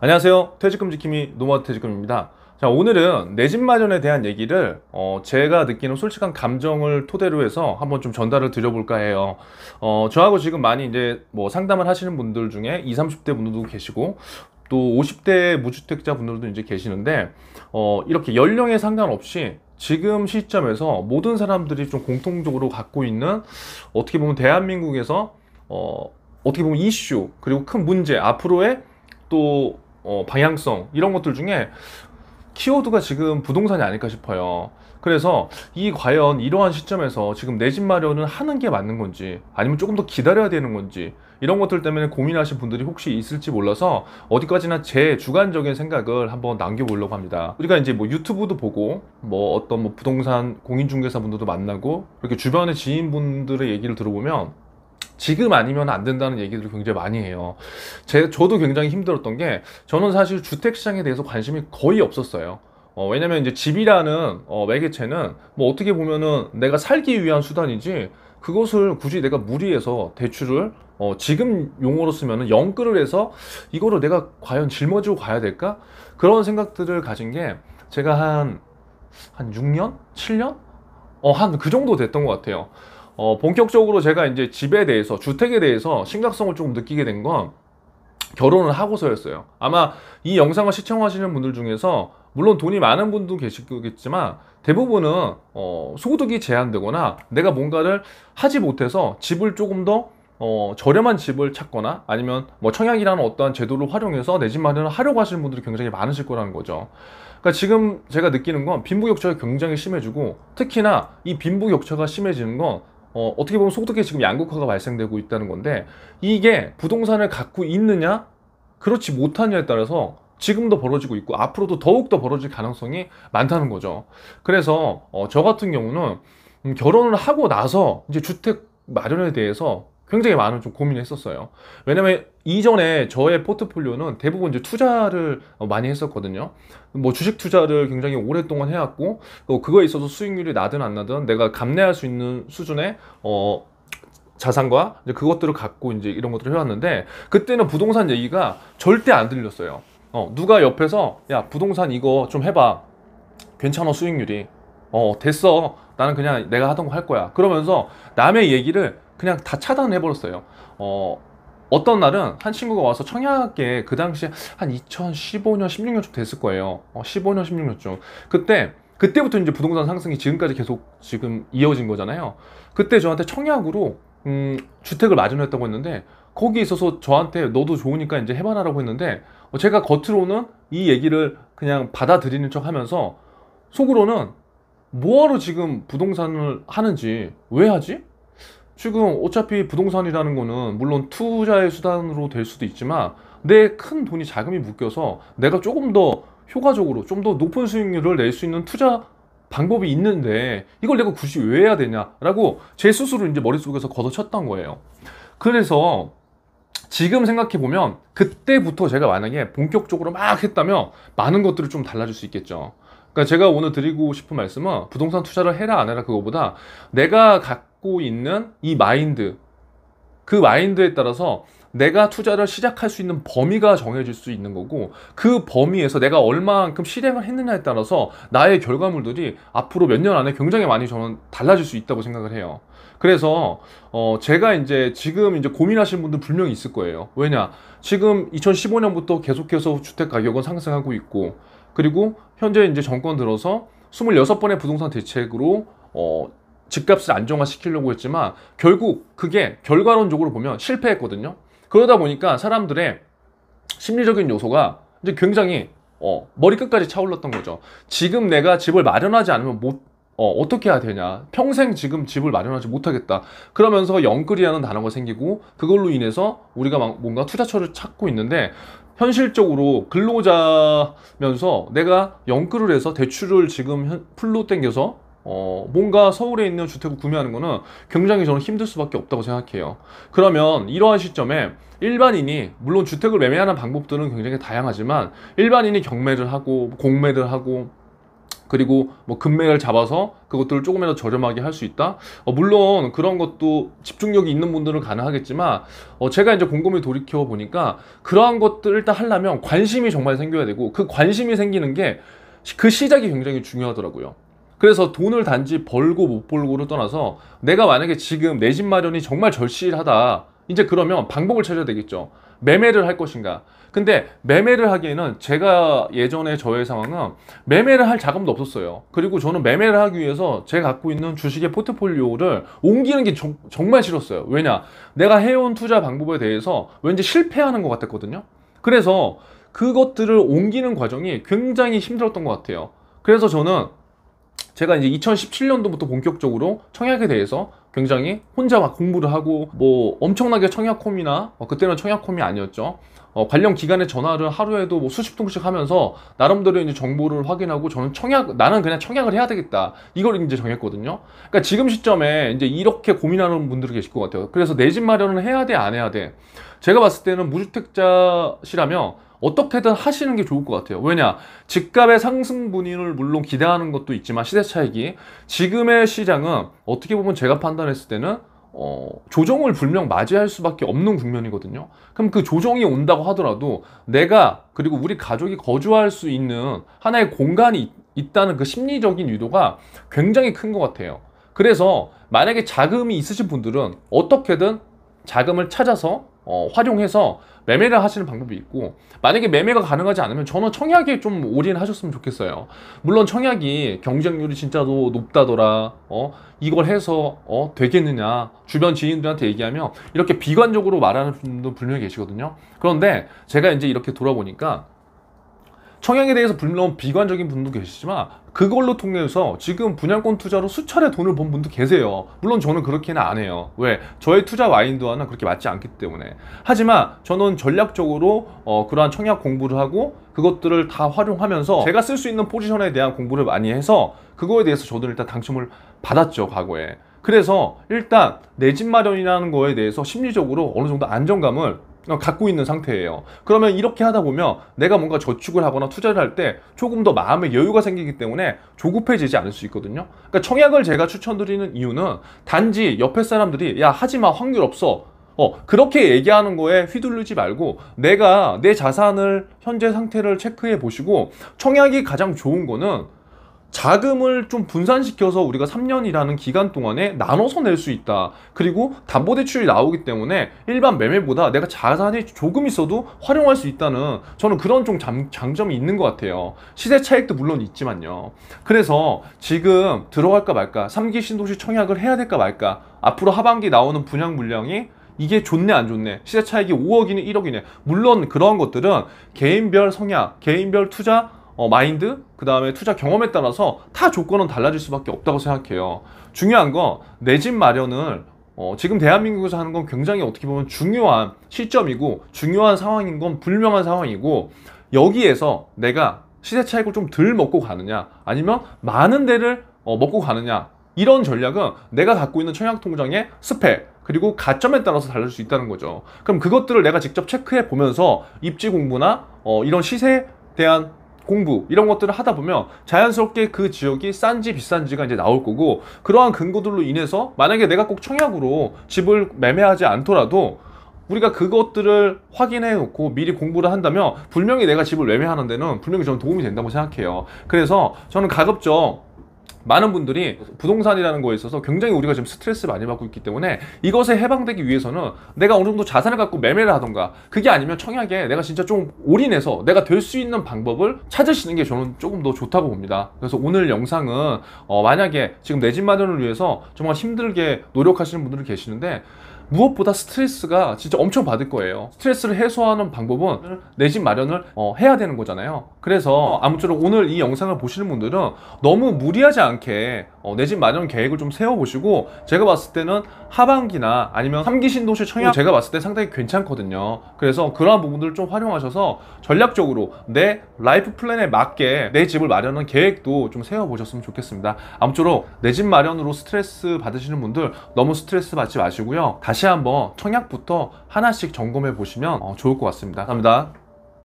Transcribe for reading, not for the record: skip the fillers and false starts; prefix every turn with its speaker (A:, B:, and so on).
A: 안녕하세요. 퇴직금 지킴이 노마드 퇴직금입니다. 자, 오늘은 내 집 마련에 대한 얘기를 제가 느끼는 솔직한 감정을 토대로 해서 한번 좀 전달을 드려볼까 해요. 저하고 지금 많이 이제 뭐 상담을 하시는 분들 중에 20, 30대 분들도 계시고 또 50대 무주택자 분들도 이제 계시는데 이렇게 연령에 상관없이 지금 시점에서 모든 사람들이 좀 공통적으로 갖고 있는 어떻게 보면 대한민국에서 어떻게 보면 이슈 그리고 큰 문제 앞으로의 또 방향성 이런 것들 중에 키워드가 지금 부동산이 아닐까 싶어요. 그래서 과연 이러한 시점에서 지금 내 집 마련을 하는 게 맞는 건지 아니면 조금 더 기다려야 되는 건지 이런 것들 때문에 고민하신 분들이 혹시 있을지 몰라서 어디까지나 제 주관적인 생각을 한번 남겨보려고 합니다. 우리가 이제 뭐 유튜브도 보고 뭐 어떤 뭐 부동산 공인중개사 분들도 만나고 이렇게 주변의 지인분들의 얘기를 들어보면 지금 아니면 안 된다는 얘기들을 굉장히 많이 해요. 저도 굉장히 힘들었던 게 저는 사실 주택시장에 대해서 관심이 거의 없었어요. 왜냐면 이제 집이라는 매개체는 뭐 어떻게 보면은 내가 살기 위한 수단이지 그것을 굳이 내가 무리해서 대출을 지금 용어로 쓰면은 영끌을 해서 이거를 내가 과연 짊어지고 가야 될까? 그런 생각들을 가진 게 제가 한 6년? 7년? 한 그 정도 됐던 것 같아요. 본격적으로 제가 이제 집에 대해서, 주택에 대해서 심각성을 조금 느끼게 된 건 결혼을 하고서였어요. 아마 이 영상을 시청하시는 분들 중에서, 물론 돈이 많은 분도 계시겠지만, 대부분은, 소득이 제한되거나, 내가 뭔가를 하지 못해서 집을 조금 더, 저렴한 집을 찾거나, 아니면 뭐 청약이라는 어떠한 제도를 활용해서 내 집 마련을 하려고 하시는 분들이 굉장히 많으실 거라는 거죠. 그러니까 지금 제가 느끼는 건 빈부격차가 굉장히 심해지고, 특히나 이 빈부격차가 심해지는 건 어떻게 보면 소득의 지금 양극화가 발생되고 있다는 건데 이게 부동산을 갖고 있느냐 그렇지 못하느냐에 따라서 지금도 벌어지고 있고 앞으로도 더욱더 벌어질 가능성이 많다는 거죠. 그래서 저 같은 경우는 결혼을 하고 나서 이제 주택 마련에 대해서 굉장히 많은 좀 고민을 했었어요. 왜냐면 이전에 저의 포트폴리오는 대부분 이제 투자를 많이 했었거든요. 뭐 주식 투자를 굉장히 오랫동안 해왔고, 또 그거에 있어서 수익률이 나든 안 나든 내가 감내할 수 있는 수준의 자산과 이제 그것들을 갖고 이제 이런 것들을 해왔는데, 그때는 부동산 얘기가 절대 안 들렸어요. 누가 옆에서 야 부동산 이거 좀 해봐, 괜찮아 수익률이, 됐어, 나는 그냥 내가 하던 거 할 거야, 그러면서 남의 얘기를 그냥 다 차단해 버렸어요. 어떤 날은 한 친구가 와서 청약에 그 당시에 한 2015년 16년쯤 됐을 거예요. 15년 16년쯤. 그때부터 이제 부동산 상승이 지금까지 계속 지금 이어진 거잖아요. 그때 저한테 청약으로 주택을 마련했다고 했는데, 거기 있어서 저한테 너도 좋으니까 이제 해봐라라고 했는데, 제가 겉으로는 이 얘기를 그냥 받아들이는 척 하면서 속으로는 뭐하러 지금 부동산을 하는지, 왜 하지? 지금 어차피 부동산이라는 거는 물론 투자의 수단으로 될 수도 있지만 내 큰 돈이 자금이 묶여서 내가 조금 더 효과적으로 좀 더 높은 수익률을 낼 수 있는 투자 방법이 있는데 이걸 내가 굳이 왜 해야 되냐라고 제 스스로 이제 머릿속에서 걷어쳤던 거예요. 그래서 지금 생각해보면 그때부터 제가 만약에 본격적으로 막 했다면 많은 것들이 좀 달라질 수 있겠죠. 그러니까 제가 오늘 드리고 싶은 말씀은 부동산 투자를 해라 안 해라 그거보다 내가 갖고 있는 이 마인드, 그 마인드에 따라서 내가 투자를 시작할 수 있는 범위가 정해질 수 있는 거고, 그 범위에서 내가 얼마만큼 실행을 했느냐에 따라서 나의 결과물들이 앞으로 몇 년 안에 굉장히 많이 저는 달라질 수 있다고 생각을 해요. 그래서 제가 이제 지금 이제 고민하시는 분들 분명히 있을 거예요. 왜냐? 지금 2015년부터 계속해서 주택 가격은 상승하고 있고, 그리고 현재 이제 정권 들어서 26번의 부동산 대책으로 집값을 안정화시키려고 했지만 결국 그게 결과론적으로 보면 실패했거든요. 그러다 보니까 사람들의 심리적인 요소가 이제 굉장히 머리끝까지 차올랐던 거죠. 지금 내가 집을 마련하지 않으면 어떻게 해야 되냐, 평생 지금 집을 마련하지 못하겠다, 그러면서 영끌이라는 단어가 생기고 그걸로 인해서 우리가 막 뭔가 투자처를 찾고 있는데, 현실적으로 근로자면서 내가 영끌을 해서 대출을 지금 풀로 땡겨서 뭔가 서울에 있는 주택을 구매하는 거는 굉장히 저는 힘들 수밖에 없다고 생각해요. 그러면 이러한 시점에 일반인이, 물론 주택을 매매하는 방법들은 굉장히 다양하지만 일반인이 경매를 하고 공매를 하고 그리고 뭐 금매를 잡아서 그것들을 조금이라도 저렴하게 할 수 있다. 물론 그런 것도 집중력이 있는 분들은 가능하겠지만 제가 이제 곰곰이 돌이켜 보니까 그러한 것들을 일단 하려면 관심이 정말 생겨야 되고, 그 관심이 생기는 게 그 시작이 굉장히 중요하더라고요. 그래서 돈을 단지 벌고 못 벌고를 떠나서 내가 만약에 지금 내 집 마련이 정말 절실하다, 이제 그러면 방법을 찾아야 되겠죠. 매매를 할 것인가. 근데 매매를 하기에는 제가 예전에 저의 상황은 매매를 할 자금도 없었어요. 그리고 저는 매매를 하기 위해서 제가 갖고 있는 주식의 포트폴리오를 옮기는 게 정말 싫었어요. 왜냐? 내가 해온 투자 방법에 대해서 왠지 실패하는 것 같았거든요. 그래서 그것들을 옮기는 과정이 굉장히 힘들었던 것 같아요. 그래서 저는 제가 이제 2017년도부터 본격적으로 청약에 대해서 굉장히 혼자 막 공부를 하고, 뭐 엄청나게 청약홈이나 그때는 청약홈이 아니었죠. 관련 기관에 전화를 하루에도 뭐 수십 통씩 하면서 나름대로 이제 정보를 확인하고, 저는 나는 그냥 청약을 해야 되겠다, 이걸 이제 정했거든요. 그러니까 지금 시점에 이제 이렇게 고민하는 분들이 계실 것 같아요. 그래서 내 집 마련을 해야 돼, 안 해야 돼? 제가 봤을 때는 무주택자시라면 어떻게든 하시는 게 좋을 것 같아요. 왜냐? 집값의 상승분을 물론 기대하는 것도 있지만, 시세 차익이 지금의 시장은 어떻게 보면 제가 판단했을 때는 조정을 분명 맞이할 수밖에 없는 국면이거든요. 그럼 그 조정이 온다고 하더라도 내가, 그리고 우리 가족이 거주할 수 있는 하나의 공간이 있다는 그 심리적인 유도가 굉장히 큰 것 같아요. 그래서 만약에 자금이 있으신 분들은 어떻게든 자금을 찾아서 활용해서 매매를 하시는 방법이 있고, 만약에 매매가 가능하지 않으면 저는 청약에 좀 올인하셨으면 좋겠어요. 물론 청약이 경쟁률이 진짜로 높다더라, 이걸 해서 되겠느냐, 주변 지인들한테 얘기하면 이렇게 비관적으로 말하는 분도 분명히 계시거든요. 그런데 제가 이제 이렇게 돌아보니까 청약에 대해서 물론 비관적인 분도 계시지만, 그걸로 통해서 지금 분양권 투자로 수차례 돈을 번 분도 계세요. 물론 저는 그렇게는 안 해요. 왜? 저의 투자 마인드와는 그렇게 맞지 않기 때문에. 하지만 저는 전략적으로 그러한 청약 공부를 하고 그것들을 다 활용하면서 제가 쓸 수 있는 포지션에 대한 공부를 많이 해서 그거에 대해서 저도 일단 당첨을 받았죠, 과거에. 그래서 일단 내 집 마련이라는 거에 대해서 심리적으로 어느 정도 안정감을 갖고 있는 상태예요. 그러면 이렇게 하다 보면 내가 뭔가 저축을 하거나 투자를 할 때 조금 더 마음의 여유가 생기기 때문에 조급해지지 않을 수 있거든요. 그러니까 청약을 제가 추천드리는 이유는 단지 옆에 사람들이 야 하지마, 확률 없어, 그렇게 얘기하는 거에 휘둘리지 말고 내가 내 자산을, 현재 상태를 체크해 보시고, 청약이 가장 좋은 거는 자금을 좀 분산시켜서 우리가 3년이라는 기간 동안에 나눠서 낼 수 있다. 그리고 담보대출이 나오기 때문에 일반 매매보다 내가 자산이 조금 있어도 활용할 수 있다는, 저는 그런 좀 장점이 있는 것 같아요. 시세 차익도 물론 있지만요. 그래서 지금 들어갈까 말까, 3기 신도시 청약을 해야 될까 말까, 앞으로 하반기 나오는 분양 물량이 이게 좋네 안 좋네, 시세 차익이 5억이네 1억이네, 물론 그런 것들은 개인별 성향, 개인별 투자 마인드, 그 다음에 투자 경험에 따라서 다 조건은 달라질 수밖에 없다고 생각해요. 중요한 건 내 집 마련을 지금 대한민국에서 하는 건 굉장히 어떻게 보면 중요한 시점이고 중요한 상황인 건 분명한 상황이고, 여기에서 내가 시세 차익을 좀 덜 먹고 가느냐 아니면 많은 데를 먹고 가느냐, 이런 전략은 내가 갖고 있는 청약 통장의 스펙 그리고 가점에 따라서 달라질 수 있다는 거죠. 그럼 그것들을 내가 직접 체크해 보면서 입지 공부나 이런 시세에 대한 공부, 이런 것들을 하다 보면 자연스럽게 그 지역이 싼지 비싼지가 이제 나올 거고, 그러한 근거들로 인해서 만약에 내가 꼭 청약으로 집을 매매하지 않더라도 우리가 그것들을 확인해 놓고 미리 공부를 한다면 분명히 내가 집을 매매하는 데는 분명히 저는 도움이 된다고 생각해요. 그래서 저는 가급적 많은 분들이 부동산이라는 거에 있어서 굉장히 우리가 지금 스트레스 많이 받고 있기 때문에 이것에 해방되기 위해서는 내가 어느 정도 자산을 갖고 매매를 하던가, 그게 아니면 청약에 내가 진짜 좀 올인해서 내가 될 수 있는 방법을 찾으시는 게 저는 조금 더 좋다고 봅니다. 그래서 오늘 영상은 만약에 지금 내 집 마련을 위해서 정말 힘들게 노력하시는 분들이 계시는데, 무엇보다 스트레스가 진짜 엄청 받을 거예요. 스트레스를 해소하는 방법은 내 집 마련을 해야 되는 거잖아요. 그래서 아무쪼록 오늘 이 영상을 보시는 분들은 너무 무리하지 않게 내 집 마련 계획을 좀 세워보시고, 제가 봤을 때는 하반기나 아니면 3기 신도시 청약 제가 봤을 때 상당히 괜찮거든요. 그래서 그러한 부분들을 좀 활용하셔서 전략적으로 내 라이프 플랜에 맞게 내 집을 마련하는 계획도 좀 세워보셨으면 좋겠습니다. 아무쪼록 내 집 마련으로 스트레스 받으시는 분들 너무 스트레스 받지 마시고요. 다시 한번 청약부터 하나씩 점검해 보시면 좋을 것 같습니다. 감사합니다.